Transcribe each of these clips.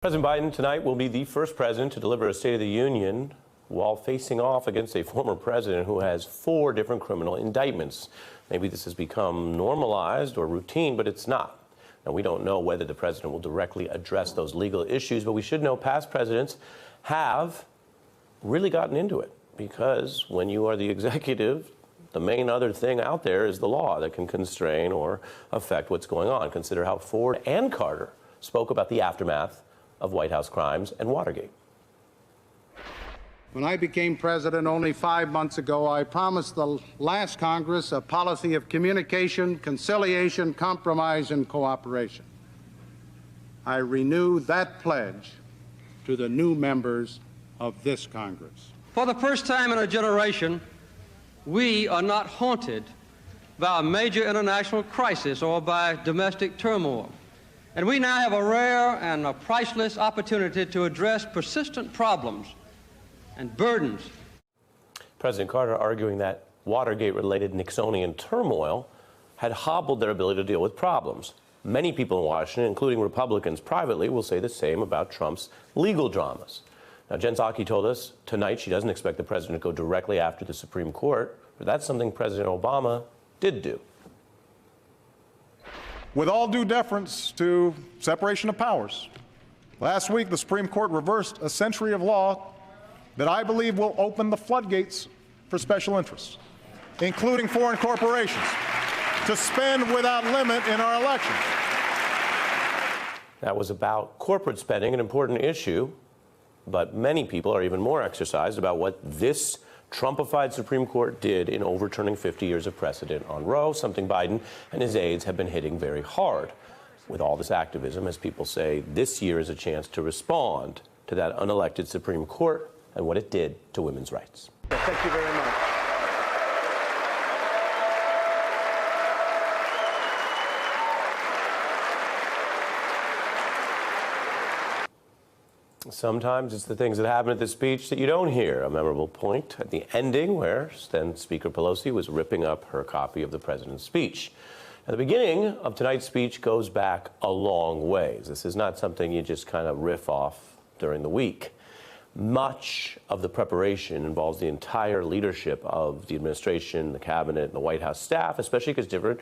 President Biden tonight will be the first president to deliver a State of the Union while facing off against a former president who has 4 different criminal indictments. Maybe this has become normalized or routine, but it's not. Now, we don't know whether the president will directly address those legal issues, but we should know past presidents have really gotten into it, because when you are the executive, the main other thing out there is the law that can constrain or affect what's going on. Consider how Ford and Carter spoke about the aftermath of White House crimes and Watergate. When I became president only 5 months ago, I promised the last Congress a policy of communication, conciliation, compromise, and cooperation. I renew that pledge to the new members of this Congress. For the first time in a generation, we are not haunted by a major international crisis or by domestic turmoil. And we now have a rare and a priceless opportunity to address persistent problems and burdens. President Carter arguing that Watergate-related Nixonian turmoil had hobbled their ability to deal with problems. Many people in Washington, including Republicans privately, will say the same about Trump's legal dramas. Now, Jen Psaki told us tonight she doesn't expect the president to go directly after the Supreme Court, but that's something President Obama did do. With all due deference to separation of powers, last week the Supreme Court reversed a century of law that I believe will open the floodgates for special interests, including foreign corporations, to spend without limit in our elections. That was about corporate spending, an important issue, but many people are even more exercised about what this Trumpified Supreme Court did in overturning 50 years of precedent on Roe, something Biden and his aides have been hitting very hard. With all this activism, as people say, this year is a chance to respond to that unelected Supreme Court and what it did to women's rights. Thank you very much. Sometimes it's the things that happen at the speech that you don't hear. A memorable point at the ending where then Speaker Pelosi was ripping up her copy of the president's speech. Now, the beginning of tonight's speech goes back a long ways. This is not something you just kind of riff off during the week. Much of the preparation involves the entire leadership of the administration, the cabinet, and the White House staff, especially because different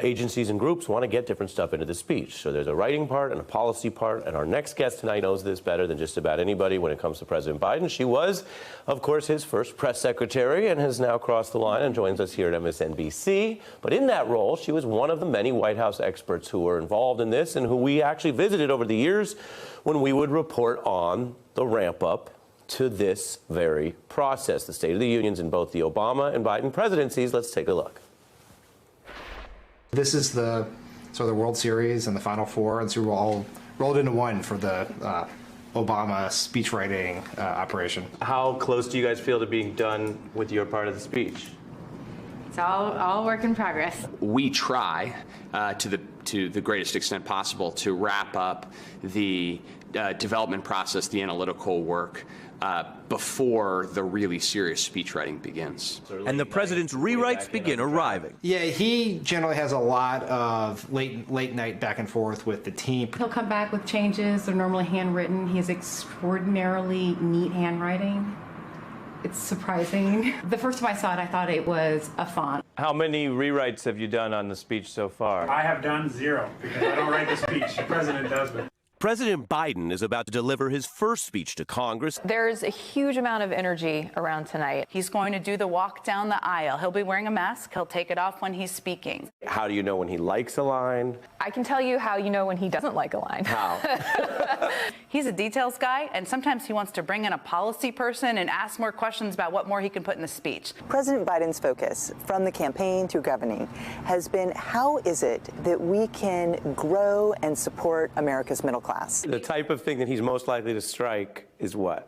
agencies and groups want to get different stuff into the speech. So there's a writing part and a policy part, and our next guest tonight knows this better than just about anybody when it comes to President Biden. She was, of course, his first press secretary and has now crossed the line and joins us here at MSNBC. But in that role, she was one of the many White House experts who were involved in this and who we actually visited over the years when we would report on the ramp up to this very process, the State of the Unions in both the Obama and Biden presidencies. Let's take a look. This is the sort of the World Series and the Final Four and Super Bowl all rolled into one for the Obama speech writing operation. How close do you guys feel to being done with your part of the speech? It's all work in progress. We try to the greatest extent possible to wrap up the development process, the analytical work, before the really serious speech writing begins. And the president's rewrites begin arriving. Yeah, he generally has a lot of late night back and forth with the team. He'll come back with changes. They're normally handwritten. He has extraordinarily neat handwriting. It's surprising. The first time I saw it, I thought it was a font. How many rewrites have you done on the speech so far? I have done 0 because I don't write the speech. The president does it. President Biden is about to deliver his first speech to Congress. There's a huge amount of energy around tonight. He's going to do the walk down the aisle. He'll be wearing a mask. He'll take it off when he's speaking. How do you know when he likes a line? I can tell you how you know when he doesn't like a line. How? He's a details guy, and sometimes he wants to bring in a policy person and ask more questions about what more he can put in the speech. President Biden's focus from the campaign through governing has been how is it that we can grow and support America's middle class? The type of thing that he's most likely to strike is what?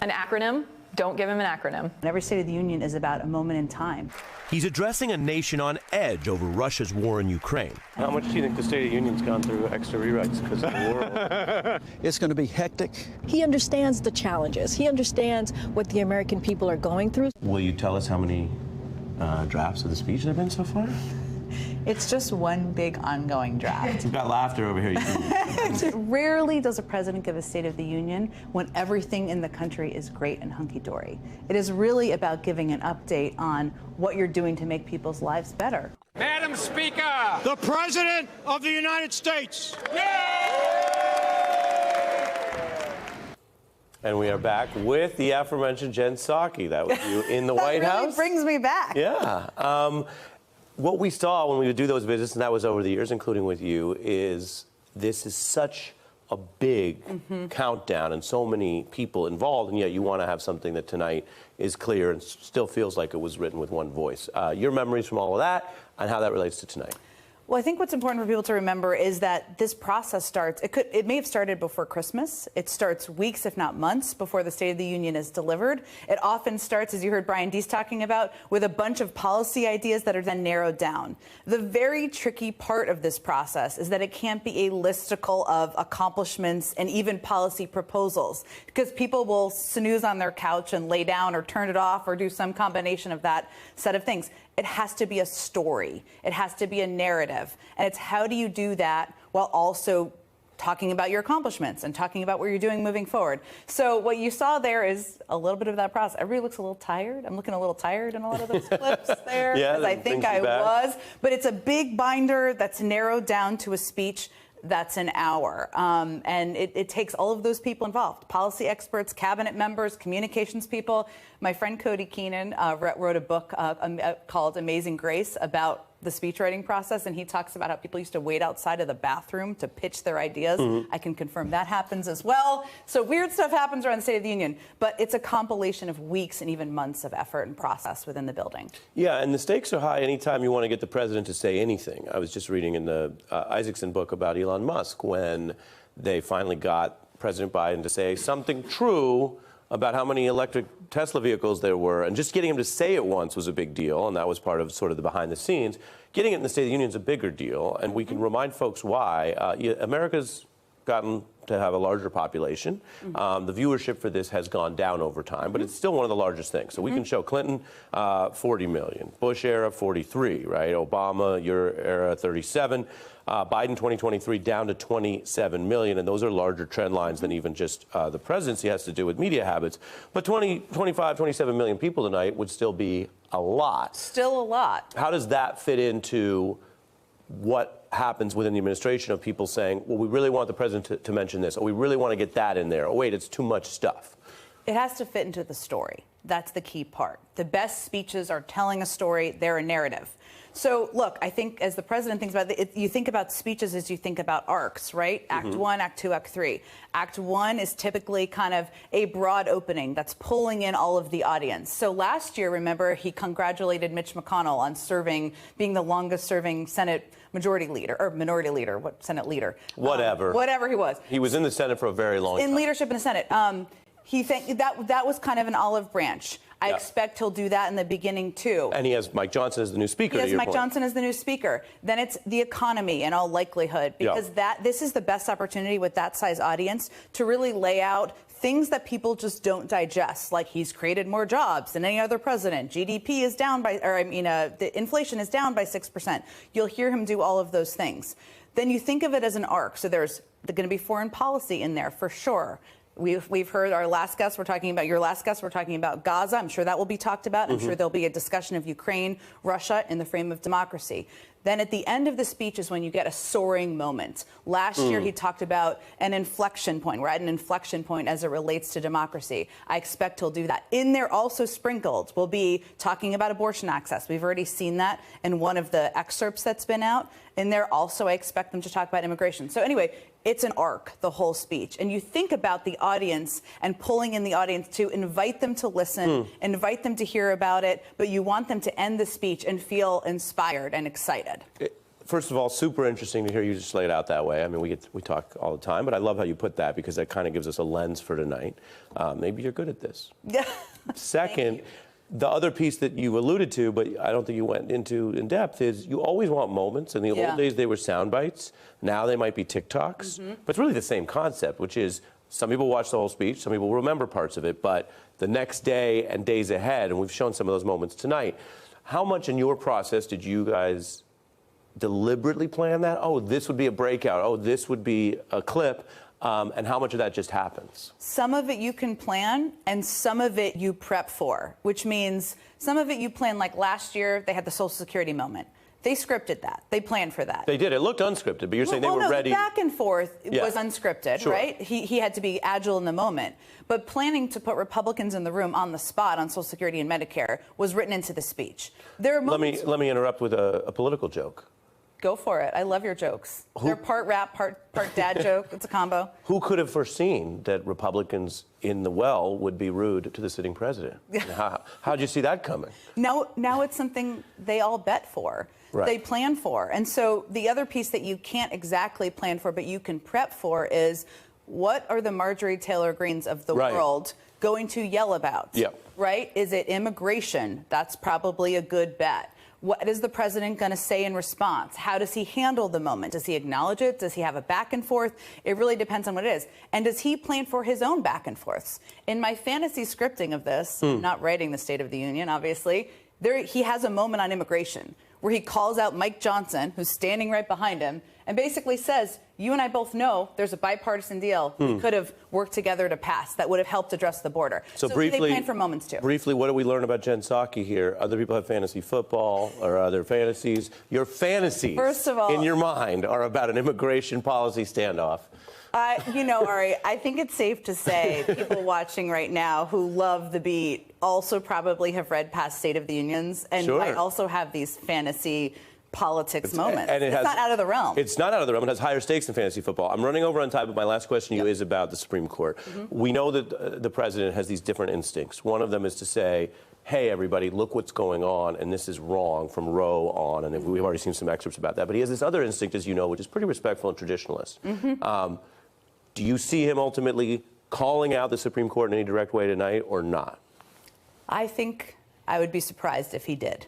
An acronym? Don't give him an acronym. Every State of the Union is about a moment in time. He's addressing a nation on edge over Russia's war in Ukraine. How much do you think the State of the Union's gone through extra rewrites because of the world? It's going to be hectic. He understands the challenges. He understands what the American people are going through. Will you tell us how many drafts of the speech there have been so far? It's just one big ongoing draft. We've got laughter over here. Rarely does a president give a State of the Union when everything in the country is great and hunky-dory. It is really about giving an update on what you're doing to make people's lives better. Madam Speaker! The President of the United States! And we are back with the aforementioned Jen Psaki. That was you in the White That really House. brings me back. Yeah. What we saw when we would do those visits, and that was over the years, including with you, is this is such a big countdown and so many people involved, and yet you want to have something that tonight is clear and still feels like it was written with one voice. Your memories from all of that and how that relates to tonight. Well, I think what's important for people to remember is that this process starts, it may have started before Christmas. It starts weeks, if not months, before the State of the Union is delivered. It often starts, as you heard Brian Deese talking about, with a bunch of policy ideas that are then narrowed down. The very tricky part of this process is that it can't be a listicle of accomplishments and even policy proposals, because people will snooze on their couch and lay down or turn it off or do some combination of that set of things. It has to be a story. It has to be a narrative. And it's how do you do that while also talking about your accomplishments and talking about what you're doing moving forward. So what you saw there is a little bit of that process. Everybody looks a little tired. I'm looking a little tired in a lot of those clips there. Yeah, because I think I was. But it's a big binder that's narrowed down to a speech that's an hour. And it takes all of those people involved, policy experts, cabinet members, communications people. My friend Cody Keenan wrote a book called Amazing Grace about the speechwriting process, and he talks about how people used to wait outside of the bathroom to pitch their ideas. I can confirm that happens as well. So weird stuff happens around the State of the Union, but it's a compilation of weeks and even months of effort and process within the building. Yeah, and the stakes are high anytime you want to get the president to say anything. I was just reading in the Isaacson book about Elon Musk when they finally got President Biden to say something true about how many electric Tesla vehicles there were, and just getting him to say it once was a big deal, and that was part of sort of the behind the scenes. Getting it in the State of the Union is a bigger deal, and we can remind folks why. America's gotten to have a larger population. The viewership for this has gone down over time, but it's still one of the largest things. So we can show Clinton, 40 million, Bush era, 43, right? Obama, your era, 37. Biden 2023 down to 27 million, and those are larger trend lines than even just the presidency has to do with media habits. But 25, 27 million people tonight would still be a lot. Still a lot. How does that fit into what happens within the administration of people saying, well, we really want the president to mention this, or we really want to get that in there, oh, wait, it's too much stuff? It has to fit into the story. That's the key part. The best speeches are telling a story, they're a narrative. So, look, I think as the president thinks about it, you think about speeches as you think about arcs, right? Act 1, Act 2, Act 3. Act 1 is typically kind of a broad opening that's pulling in all of the audience. So last year, remember, he congratulated Mitch McConnell on being the longest-serving Senate majority leader, or minority leader, Senate leader. Whatever. Whatever he was. He was in the Senate for a very long time. In leadership in the Senate. He that was kind of an olive branch. I expect he'll do that in the beginning, too. And he has Mike Johnson as the new speaker. He has Mike Johnson as the new speaker. Then it's the economy in all likelihood, because this is the best opportunity with that size audience to really lay out things that people just don't digest, like he's created more jobs than any other president. GDP is down by, the inflation is down by 6%. You'll hear him do all of those things. Then you think of it as an arc. So there's going to be foreign policy in there for sure. We've heard our last guest, we're talking about Gaza. I'm sure that will be talked about. I'm sure there'll be a discussion of Ukraine, Russia in the frame of democracy. Then at the end of the speech is when you get a soaring moment. Last year, he talked about an inflection point. We're at an inflection point as it relates to democracy. I expect he'll do that. In there also sprinkled will be talking about abortion access. We've already seen that in one of the excerpts that's been out. In there also, I expect them to talk about immigration. So anyway, it's an arc, the whole speech. And you think about the audience and pulling in the audience to invite them to listen, invite them to hear about it, but you want them to end the speech and feel inspired and excited. First of all, super interesting to hear you just lay it out that way. I mean, we talk all the time, but I love how you put that because that kind of gives us a lens for tonight. Maybe you're good at this. Yeah. Second, the other piece that you alluded to, but I don't think you went into in depth, is you always want moments. In the old days, they were sound bites. Now they might be TikToks. But it's really the same concept, which is some people watch the whole speech, some people remember parts of it, but the next day and days ahead, and we've shown some of those moments tonight, how much in your process did you guys deliberately plan that? Oh, this would be a breakout. Oh, this would be a clip. And how much of that just happens? Some of it you can plan, and some of it you prep for, which means some of it you plan, like last year, they had the Social Security moment. They scripted that. They planned for that. They did. It looked unscripted, but you're saying they were ready. The back and forth was unscripted, Sure. right? He had to be agile in the moment. But planning to put Republicans in the room on the spot on Social Security and Medicare was written into the speech. There are moments. Let me interrupt with a political joke. Go for it. I love your jokes. They're part rap, part dad joke. It's a combo. Who could have foreseen that Republicans in the well would be rude to the sitting president? How'd you see that coming? Now it's something they all bet for. Right. They plan for. And so the other piece that you can't exactly plan for, but you can prep for is what are the Marjorie Taylor Greens of the world going to yell about? Yep. Right? Is it immigration? That's probably a good bet. What is the president going to say in response? How does he handle the moment? Does he acknowledge it? Does he have a back and forth? It really depends on what it is. And does he plan for his own back and forths? In my fantasy scripting of this, not writing the State of the Union, obviously, he has a moment on immigration where he calls out Mike Johnson, who's standing right behind him, and basically says, you and I both know there's a bipartisan deal we could have worked together to pass that would have helped address the border. So briefly, they plan for moments too. Briefly, what do we learn about Jen Psaki here? Other people have fantasy football or other fantasies. Your fantasies, First of all, in your mind, are about an immigration policy standoff. Ari, I think it's safe to say people watching right now who love the beat also probably have read past State of the Unions and might also have these fantasy politics moments. And it's not out of the realm. It's not out of the realm. It has higher stakes than fantasy football. I'm running over on time, but my last question to you is about the Supreme Court. We know that the president has these different instincts. One of them is to say, hey, everybody, look what's going on, and this is wrong from Roe on, and we've already seen some excerpts about that. But he has this other instinct, as you know, which is pretty respectful and traditionalist. Do you see him ultimately calling out the Supreme Court in any direct way tonight or not? I think I would be surprised if he did.